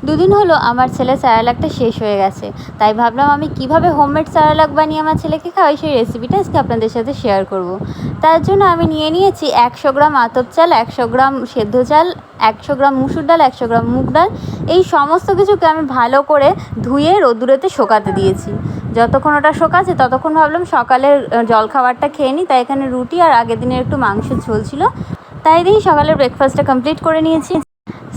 দুদিন হলো আমার ছেলে স্যারালাকটা শেষ হয়ে গেছে, তাই ভাবলাম আমি কিভাবে হোমমেড স্যারালাক বানিয়ে আমার ছেলেকে খাওয়াই সেই রেসিপিটা আজকে আপনাদের সাথে শেয়ার করব। তার জন্য আমি নিয়ে নিয়েছি 100 গ্রাম আতপ চাল, 100 গ্রাম সেদ্ধ চাল, 100 গ্রাম মুসুর ডাল, 100 গ্রাম মুগ ডাল। এই সমস্ত কিছুকে আমি ভালো করে ধুয়ে রোদ্দুরেতে শুকাতে দিয়েছি। যতক্ষণ ওটা শোকাচ্ছে ততক্ষণ ভাবলাম সকালের জলখাবারটা খেয়ে নিই, তাই এখানে রুটি আর আগের দিনের একটু মাংসের ঝোল ছিল, তাই দিয়েই সকালের ব্রেকফাস্টটা কমপ্লিট করে নিয়েছি।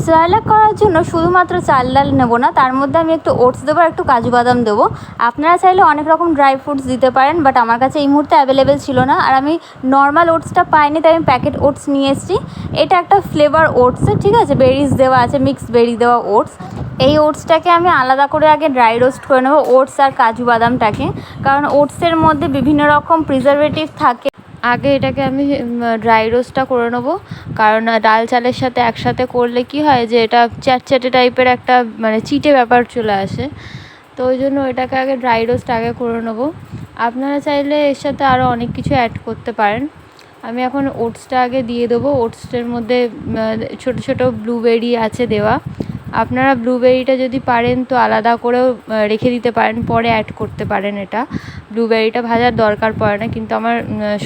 স্যালাড করার জন্য শুধুমাত্র চাল ডাল নেবো না, তার মধ্যে আমি একটু ওটস দেবো আর একটু কাজু বাদাম দেবো। আপনারা চাইলে অনেক রকম ড্রাই ফ্রুটস দিতে পারেন, বাট আমার কাছে এই মুহূর্তে অ্যাভেলেবেল ছিল না, আর আমি নর্মাল ওটসটা পাইনি, তাই আমি প্যাকেট ওটস নিয়ে এসেছি। এটা একটা ফ্লেভার ওটসের, ঠিক আছে, বেরিজ দেওয়া আছে, মিক্সড বেরি দেওয়া ওটস। এই ওটসটাকে আমি আলাদা করে আগে ড্রাই রোস্ট করে নেবো, ওটস আর কাজু বাদামটাকে, কারণ ওটসের মধ্যে বিভিন্ন রকম প্রিজারভেটিভ থাকে। আগে এটাকে আমি ড্রাই রোস্টটা করে নেবো, কারণ ডাল চালের সাথে একসাথে করলে কি হয় যে এটা চ্যাটচ্যাটে টাইপের একটা মানে চিটে ব্যাপার চলে আসে, তো ওই জন্য এটাকে আগে ড্রাই রোস্ট আগে করে নেবো। আপনারা চাইলে এর সাথে আরও অনেক কিছু অ্যাড করতে পারেন। আমি এখন ওটসটা আগে দিয়ে দেবো। ওটসের মধ্যে ছোটো ছোটো ব্লুবেরি আছে দেওয়া, আপনারা ব্লুবেরিটা যদি পারেন তো আলাদা করেও রেখে দিতে পারেন, পরে অ্যাড করতে পারেন। এটা ব্লুবেরিটা ভাজার দরকার পড়ে না, কিন্তু আমার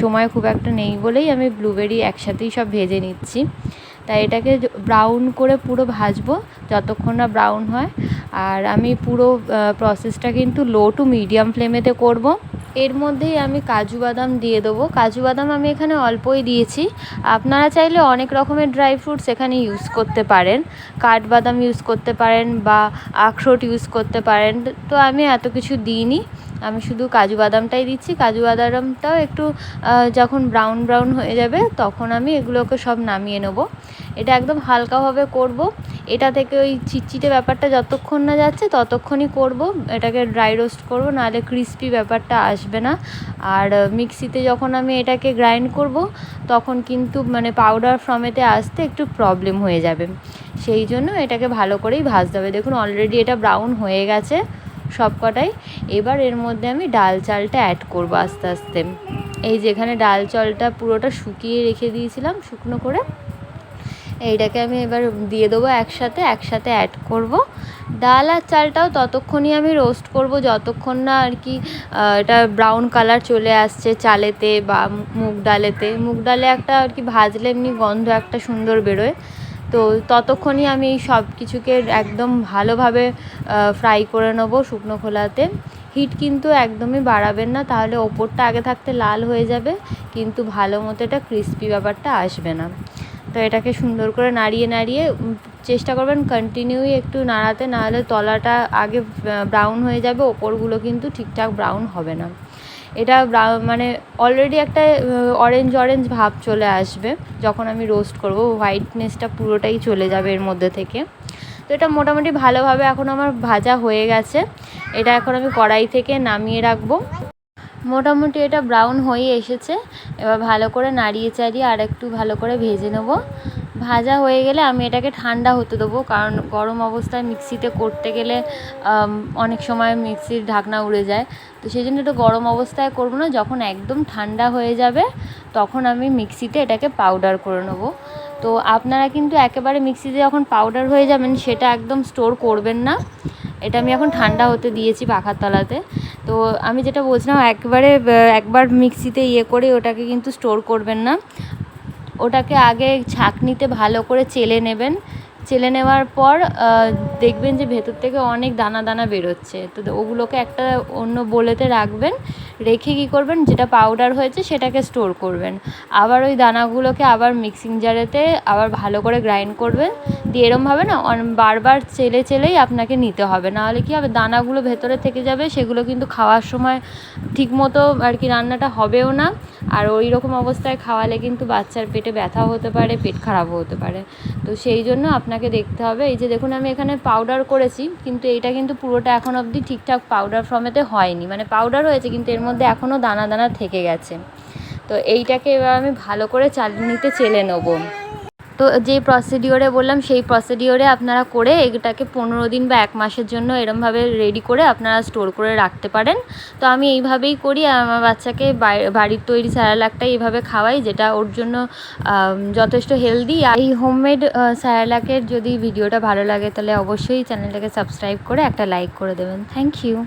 সময় খুব একটা নেই বলেই আমি ব্লুবেরি একসাথেই সব ভেজে নিচ্ছি। তাই এটাকে ব্রাউন করে পুরো ভাজবো যতক্ষণ না ব্রাউন হয়। আর আমি পুরো প্রসেসটা কিন্তু লো টু মিডিয়াম ফ্লেমেতে করব। এর মধ্যেই আমি কাজু বাদাম দিয়ে দেবো। কাজু বাদাম আমি এখানে অল্পই দিয়েছি, আপনারা চাইলে অনেক রকমের ড্রাই ফ্রুটস এখানে ইউজ করতে পারেন, কাঠবাদাম ইউজ করতে পারেন বা আখরোট ইউজ করতে পারেন, তো আমি এত কিছু দিইনি, আমি শুধু কাজু বাদামটাই দিচ্ছি। কাজু বাদামটাও একটু যখন ব্রাউন ব্রাউন হয়ে যাবে তখন আমি এগুলোকে সব নামিয়ে নেব। এটা একদম হালকাভাবে করব, এটা থেকে ওই চিটচিটে ব্যাপারটা যতক্ষণ না যাচ্ছে ততক্ষণই করব, এটাকে ড্রাই রোস্ট করব, নাহলে ক্রিস্পি ব্যাপারটা আসবে না। আর মিক্সিতে যখন আমি এটাকে গ্রাইন্ড করব তখন কিন্তু মানে পাউডার ফর্মেতে আসতে একটু প্রবলেম হয়ে যাবে, সেই জন্য এটাকে ভালো করেই ভাজতে হবে। দেখুন অলরেডি এটা ব্রাউন হয়ে গেছে সব কটাই। এবার এর মধ্যে আমি ডাল চালটা অ্যাড করব আস্তে আস্তে। এই যেখানে ডাল চালটা পুরোটা শুকিয়ে রেখে দিয়েছিলাম শুকনো করে, এইটাকে আমি এবার দিয়ে দেবো একসাথে অ্যাড করব। ডাল আর চালটাও ততক্ষণই আমি রোস্ট করব যতক্ষণ না আর কি এটা ব্রাউন কালার চলে আসছে চালেতে বা মুগ ডালে একটা আর কি ভাজলে এমনি গন্ধ একটা সুন্দর বেরোয়, তো ততক্ষণই আমি এই সব কিছুকে একদম ভালোভাবে ফ্রাই করে নেবো শুকনো খোলাতে। হিট কিন্তু একদমই বাড়াবেন না, তাহলে ওপরটা আগে থাকতে লাল হয়ে যাবে কিন্তু ভালো মতো এটা ক্রিস্পি ব্যাপারটা আসবে না। তো এটাকে সুন্দর করে নাড়িয়ে চেষ্টা করবেন কন্টিনিউই একটু নাড়াতে, নাহলে তলাটা আগে ব্রাউন হয়ে যাবে, ওপরগুলো কিন্তু ঠিকঠাক ব্রাউন হবে না। এটা মানে অলরেডি একটা অরেঞ্জ ভাব চলে আসবে যখন আমি রোস্ট করব, হোয়াইটনেসটা পুরোটাই চলে যাবে এর মধ্যে থেকে। তো এটা মোটামুটি ভালোভাবে এখন আমার ভাজা হয়ে গেছে, এটা এখন আমি কড়াই থেকে নামিয়ে রাখবো। মোটামুটি এটা ব্রাউন হয়ে এসেছে, এবার ভালো করে নাড়িয়ে চাড়িয়ে আর একটু ভালো করে ভেজে নেব। ভাজা হয়ে গেলে আমি এটাকে ঠান্ডা হতে দেবো, কারণ গরম অবস্থায় মিক্সিতে করতে গেলে অনেক সময় মিক্সির ঢাকনা উড়ে যায়, তো সেই জন্য একটু গরম অবস্থায় করবো না, যখন একদম ঠান্ডা হয়ে যাবে তখন আমি মিক্সিতে এটাকে পাউডার করে নেব। তো আপনারা কিন্তু একেবারে মিক্সিতে যখন পাউডার হয়ে যাবেন সেটা একদম স্টোর করবেন না, এটা আমি এখন ঠান্ডা হতে দিয়েছি পাখার তলাতে। তো আমি যেটা বলছিলাম একবার মিক্সিতে করে ওটাকে কিন্তু স্টোর করবেন না, ওটাকে আগে ছাঁকনিতে ভালো করে চেলে নেবেন। চেলে নেওয়ার পর দেখবেন যে ভেতর থেকে অনেক দানা দানা বেরোচ্ছে, তো ওগুলোকে একটা অন্য বোলেতে রাখবেন, রেখে কী করবেন, যেটা পাউডার হয়েছে সেটাকে স্টোর করবেন। আবার ওই দানাগুলোকে আবার মিক্সিং জারেতে আবার ভালো করে গ্রাইন্ড করবেন, দিয়ে এরমভাবে না বারবার চেলেই আপনাকে নিতে হবে, নাহলে কী হবে দানাগুলো ভেতরে থেকে যাবে, সেগুলো কিন্তু খাওয়ার সময় ঠিকমতো আর কি রান্নাটা হবেও না, আর ওই রকম অবস্থায় খাওয়ালে কিন্তু বাচ্চার পেটে ব্যথাও হতে পারে, পেট খারাপও হতে পারে। তো সেই জন্য আপনাকে দেখতে হবে। এই যে দেখুন আমি এখানে পাউডার করেছি, কিন্তু এইটা কিন্তু পুরোটা এখন অবধি ঠিকঠাক পাউডার ফর্মেতে হয়নি, মানে পাউডার হয়েছে কিন্তু এর মধ্যে এখনও দানা থেকে গেছে। তো এইটাকে এবার আমি ভালো করে চালনিতে চেলে নেব। তো যে প্রসিডিওরে বললাম সেই প্রসিডিওরে আপনারা করে এটাকে 15 দিন বা 1 মাসের জন্য এরমভাবে রেডি করে আপনারা স্টোর করে রাখতে পারেন। তো আমি এইভাবেই করি, আমার বাচ্চাকে বাড়ির তৈরি স্যারেলাকটাই এইভাবে খাওয়াই, যেটা ওর জন্য যথেষ্ট হেলদি। এই হোমমেড স্যারেলাকের যদি ভিডিওটা ভালো লাগে তাহলে অবশ্যই চ্যানেলটাকে সাবস্ক্রাইব করে একটা লাইক করে দেবেন। Thank you.